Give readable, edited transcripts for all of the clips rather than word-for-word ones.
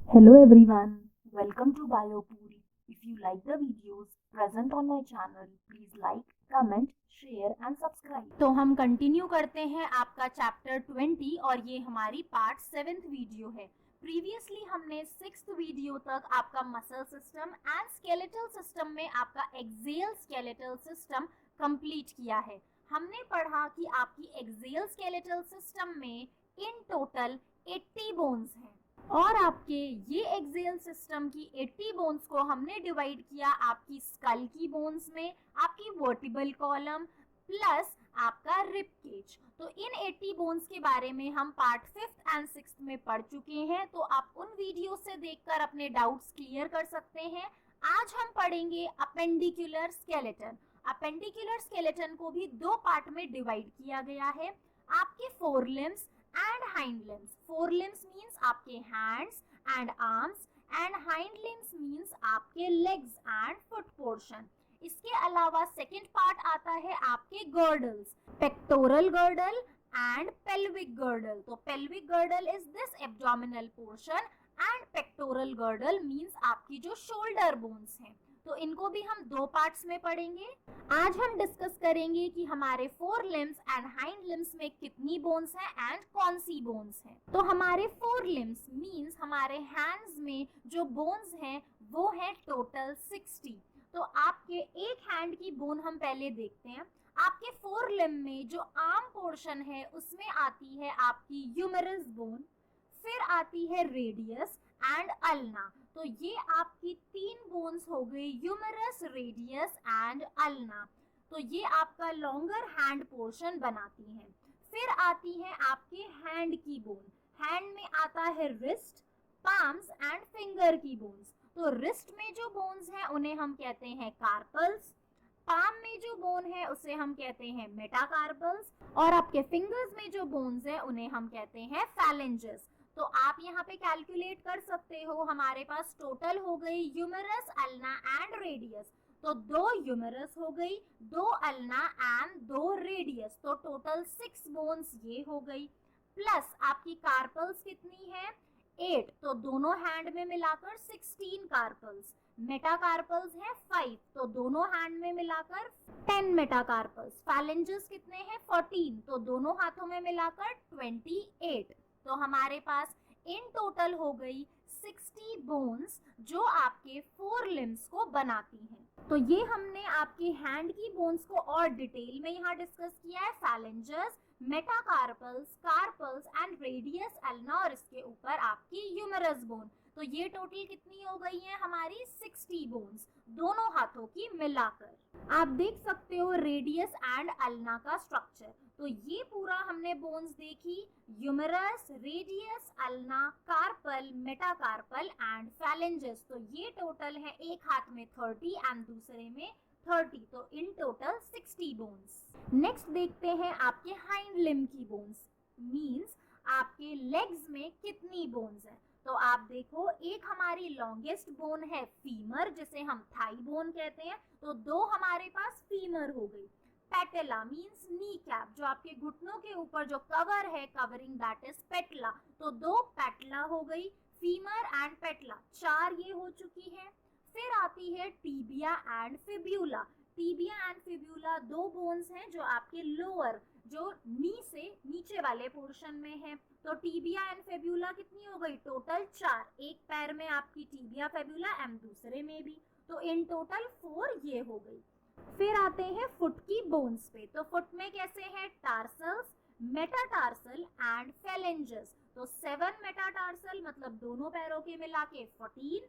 Hello everyone, welcome to BioPuri. If you like the videos present on my channel, please like, comment, share and subscribe. तो हम continue करते हैं आपका chapter 20 और ये हमारी पार्ट 7th वीडियो है। प्रीवियसली हमने 6th वीडियो तक आपका muscle system and skeletal system में आपका एक्सियल स्केलेटल सिस्टम कंप्लीट किया है। हमने पढ़ा कि आपकी एक्सियल स्केलेटल सिस्टम में इन टोटल 80 बोन्स हैं और आपके ये एक्सियल सिस्टम की 80 बोन्स को हमने डिवाइड किया आपकी स्कल की बोन्स में, आपकी वर्टिबल कॉलम प्लस आपका रिब केज। तो इन 80 बोन्स के बारे में हम पार्ट 5th एंड 6th में पढ़ चुके हैं, तो आप उन वीडियो से देखकर अपने डाउट्स क्लियर कर सकते हैं। आज हम पढ़ेंगे अपेंडिकुलर स्केलेटन। अपेंडिकुलर स्केलेटन को भी दो पार्ट में डिवाइड किया गया है। आपके forelimbs and hind limbs. Forelimbs means आपके hands and arms and hind limbs means आपके लेग्स एंड फुट पोर्शन। इसके अलावा सेकेंड पार्ट आता है आपके girdles, pectoral girdle and pelvic girdle. तो pelvic girdle is this abdominal portion and pectoral girdle means आपकी जो शोल्डर बोन्स हैं। तो इनको भी हम दो पार्ट्स में पढ़ेंगे। आज हम डिस्कस करेंगे कि हमारे four limbs and hind limbs में कितनी बोन्स हैं एंड कौन सी बोन्स हैं। तो हमारे फोर लिम्स मीन्स हमारे हैंड्स में जो बोन्स हैं वो है टोटल 60। तो आपके एक हैंड की बोन हम पहले देखते हैं। आपके फोर लिम्ब में जो आर्म पोर्शन है उसमें आती है आपकी ह्यूमरस बोन, फिर आती है रेडियस एंड अल्ना। तो ये आपकी तीन बोन्स हो गई, ह्यूमरस, रेडियस एंड अल्ना। तो ये आपका लॉन्गर हैंड पोर्शन बनाती हैं। फिर आती है आपके हैंड की बोन। हैंड में आता है रिस्ट, पाम्स एंड फिंगर की बोन्स। तो रिस्ट में जो बोन्स हैं उन्हें हम कहते हैं कार्पल्स, पाम में जो बोन है उसे हम कहते हैं मेटाकार्पल्स और आपके फिंगर्स में जो बोन्स हैं उन्हें हम कहते हैं फैलेंजेस। तो आप यहाँ पे कैलकुलेट कर सकते हो, हमारे पास टोटल हो गई ह्यूमरस, अल्ना एंड रेडियस। तो दो ह्यूमरस हो गई, दो अल्ना एंड दो रेडियस, तो टोटल 6 बोन्स ये हो गई। प्लस आपकी कार्पल्स कितनी है? 8। तो दोनों हैंड में मिलाकर 16 कार्पल्स। मेटाकार्पल्स है 5, तो दोनों हैंड में मिलाकर 10 मेटाकार्पल्स। फैलेंजेस कितने हैं? 14, तो दोनों हाथों में मिलाकर 28। तो हमारे पास इन टोटल हो गई 60 बोन्स जो आपके फोर लिम्स को बनाती हैं। तो ये हमने आपके हैंड की बोन्स को और डिटेल में यहाँ डिस्कस किया है, phalanges, metacarpals, carpals and radius, ulna और इसके ऊपर आपकी ह्यूमरस बोन। तो ये टोटल कितनी हो गई है हमारी? 60 बोन्स दोनों हाथों की मिलाकर। आप देख सकते हो रेडियस एंड अल्ना का स्ट्रक्चर। तो ये पूरा हमने बोन्स देखी, humerus, radius, ulna, carpal, metacarpal and phalanges. तो ये टोटल है, एक हाथ में 30 एंड दूसरे में 30, तो इन टोटल 60 बोन्स। नेक्स्ट देखते हैं आपके हाइंड लिम्ब की बोन्स, मींस आपके लेग्स में कितनी बोन्स है। तो आप देखो, एक हमारी लॉन्गेस्ट बोन है फीमर, जिसे हम थाई बोन कहते हैं। तो दो हमारे पास फीमर हो गई। पेटेला मींस नी कैप, जो आपके घुटनों के ऊपर जो कवर है, कवरिंग, दैट इज पेटला। तो दो पेटला हो गई, फीमर एंड पेटला, 4 ये हो चुकी है। फिर आती है tibia and fibula. Tibia and fibula दो बोन्स हैं जो आपके लोअर, जो नी से नीचे वाले पोर्शन में है। तो टीबिया एंड फेब्यूला कितनी हो गई? टोटल 4, एक पैर में आपकी टीबिया फेब्यूला एंड दूसरे में भी। तो इन टोटल 4 ये हो गई। फिर आते हैं फुट की बोन्स पे। तो फुट में कैसे हैं? Tarsals, metatarsal and phalanges. तो 7 मेटाटार्सल मतलब दोनों पैरों के मिला के 14,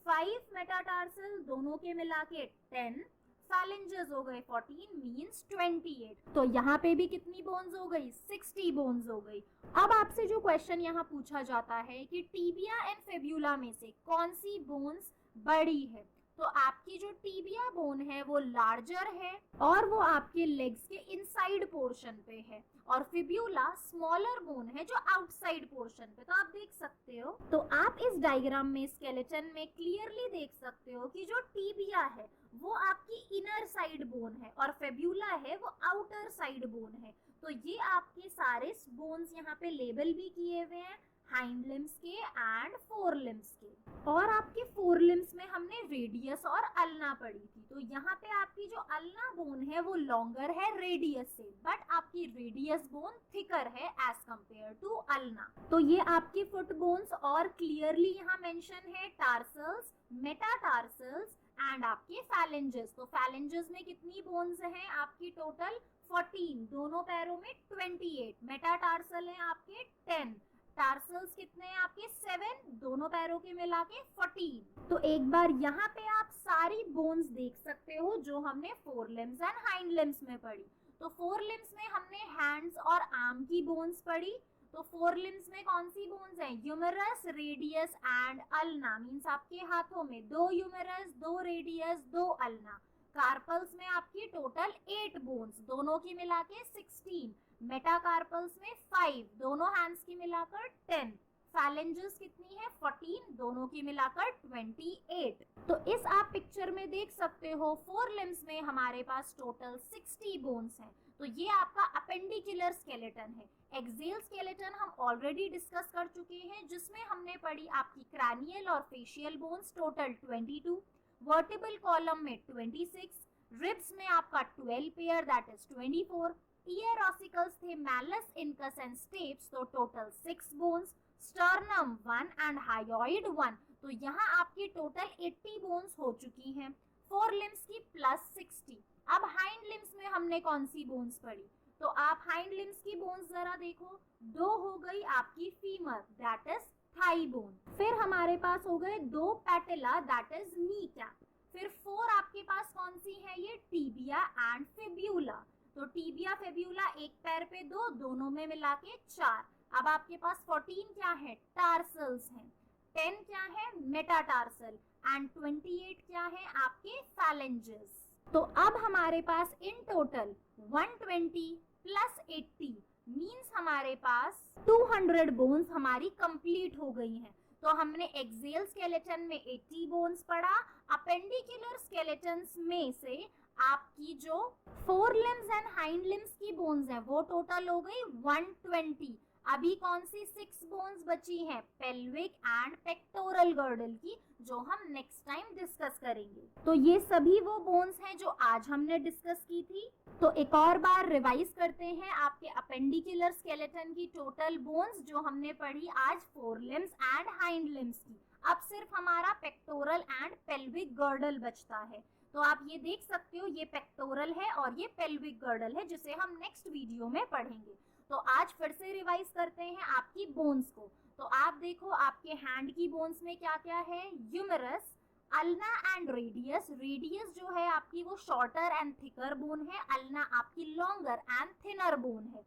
5 मेटाटार्सल दोनों के मिला के 10, फैलेंजेस हो गए 14 मींस 28। तो यहाँ पे भी कितनी बोन्स हो गई? 60 बोन्स हो गई। अब आपसे जो क्वेश्चन यहाँ पूछा जाता है कि टीबिया एंड फेब्यूला में से कौन सी बोन्स बड़ी है, तो आपकी जो टीबिया बोन है वो लार्जर है और वो आपके लेग्स के इनसाइड पोर्शन पे है, और फिब्यूला स्मॉलर बोन है जो आउटसाइड पोर्शन पे। तो आप देख सकते हो, तो आप इस डायग्राम में, स्केलेटन में क्लियरली देख सकते हो कि जो टीबिया है वो आपकी इनर साइड बोन है और फेब्यूला है वो आउटर साइड बोन है। तो ये आपके सारे बोन्स यहाँ पे लेबल भी किए हुए हैं, हाइंड लिम्स के एंड फोर लिम्स के। और आपके फोर लिम्स में हमने रेडियस और अल्ना पढ़ी थी। तो यहाँ पे आपकी जो अल्ना बोन है वो लॉन्गर है रेडियस से, बट आपकी रेडियस बोन थिकर है एज कंपेयर टू अल्ना। तो ये आपके फुट बोन्स और क्लियरली यहाँ मेंशन है टार्सल्स, मेटाटार्सल्स एंड आपके फैलेंजेस। तो फैलेंजेस में कितनी बोन्स हैं आपकी टोटल 14, दोनों पैरों में 28, मेटाटार्सल है आपके 10, टार्सल्स कितने हैं आपके 7, दोनों पैरों के मिला के 14। तो एक बार यहाँ पे आप सारी बोन्स देख सकते हो जो हमने four limbs and hind limbs में पढ़ी। तो फोर लिम्स में हमने हैंड्स और आर्म की बोन्स पढ़ी। तो फोर लिम्स में कौन सी बोन्स हैं? Humerus, radius and ulna. Means आपके हाथों में 2 ह्यूमरस, 2 रेडियस, 2 अल्ना। कार्पल्स में आपकी टोटल 8 बोन्स, दोनों की मिला के 16। मेटाकार्पल्स में 5, दोनों हैंड्स की मिलाकर 10। फैलेंजेस कितनी है? 14, दोनों की मिलाकर 28। तो इस आप पिक्चर में देख सकते हो फोर लिम्स में हमारे पास टोटल 60 बोन्स हैं। तो ये आपका अपेंडिकुलर स्केलेटन है। एक्सियल स्केलेटन हम ऑलरेडी डिस्कस कर चुके हैं, जिसमें हमने पढ़ी आपकी क्रैनियल और facial bones total 22, vertebral column में 26, रिब्स में आपका 12 pair that is 24, ear ossicles थे मैलस, इनकस एंड स्टेप्स, तो total 6 bones, sternum 1 and hyoid 1। तो यहाँ आपकी टोटल 80 बोन्स हो चुकी हैं, फोर लिम्स की प्लस 60। अब हाइंड लिम्स में हमने कौन सी बोन्स पढ़ी? तो आप हाइंड लिम्स की बोन्स जरा देखो, 2 हो गई आपकी femur that is thigh bone, फिर हमारे पास हो गए 2 पैटेला दैट इज नी कैप, फिर 4 आपके पास कौन सी है? ये टिबिया एंड फिब्यूला। तो टिबिया फिब्यूला एक पैर पे 2, दोनों में मिला के 4। अब आपके पास 14 क्या है? टार्सल्स हैं, 10 क्या है? मेटाटार्सल एंड 28 क्या है? आपके फैलेंजेस। तो अब हमारे पास इन टोटल 120 प्लस 80 मींस हमारे पास 200 बोन्स हमारी कंप्लीट हो गई हैं। तो हमने एक्सियल स्केलेटन में 80 बोन्स पढ़ा। अपेंडिकुलर स्केलेटन्स में से आपकी जो four limbs and hind limbs की बोन्स हैं वो टोटल हो गई 120। अभी कौन सी 6 बोन्स बची हैं? पेल्विक एंड पेक्टोरल गर्डल की, जो हम नेक्स्ट टाइम डिस्कस करेंगे। तो ये सभी वो बोन्स हैं जो आज हमने डिस्कस की थी। तो एक और बार रिवाइज करते हैं आपके अपेंडिकुलर स्केलेटन की टोटल बोन्स जो हमने पढ़ी आज four limbs and hind limbs की। अब सिर्फ हमारा पेक्टोरल एंड पेल्विक गर्डल बचता है। तो आप ये देख सकते हो, ये पेक्टोरल है और ये पेल्विक गर्डल है, जिसे हम नेक्स्ट वीडियो में पढ़ेंगे। तो आज फिर से रिवाइज करते हैं आपकी बोन्स को। तो आप देखो आपके हैंड की बोन्स में क्या क्या है? Humerus, ulna and radius. Radius जो है आपकी वो शॉर्टर एंड थिकर बोन है, अल्ना आपकी लॉन्गर एंड थिनर बोन है।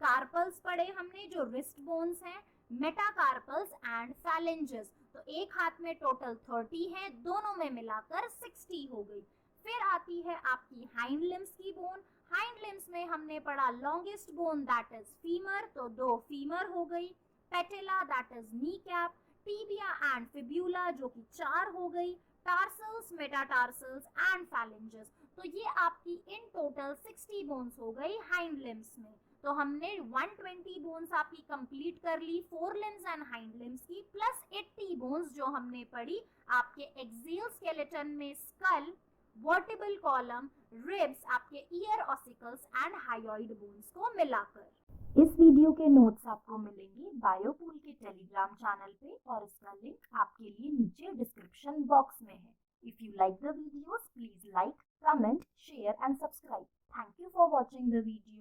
कार्पल्स पढ़े हमने जो रिस्ट बोन्स हैं, मेटाकार्पल्स एंड फैलेंजेस। तो एक हाथ में टोटल 30 है, दोनों में मिलाकर 60 हो गई। फिर आती है आपकी हाइंड लिम्स की बोन। हाइंड लिम्स में हमने पढ़ा longest bone that is femur, तो 2 फीमर हो गई। Patella that is knee cap, tibia and fibula जो कि 4 हो गई, टार्सल्स, मेटाटार्सल्स एंड फैलेंजेस। तो ये आपकी इन टोटल 60 बोन्स हो गई हाइंड लिम्स में। तो हमने 120 बोन्स आपकी कंप्लीट कर ली forelimbs and hind limbs की, प्लस 80 बोन्स जो हमने पढ़ी आपके एक्सियल स्केलेटन में स्कल, वर्टिबल कॉलम, रिब्स, आपके ear ossicles and hyoid bones को मिलाकर। इस वीडियो के नोट्स आपको मिलेंगे बायोपूल के टेलीग्राम चैनल पे और इसका लिंक आपके लिए नीचे डिस्क्रिप्शन बॉक्स में है। If you like the videos, please like, comment, share and subscribe. Thank you for watching the video.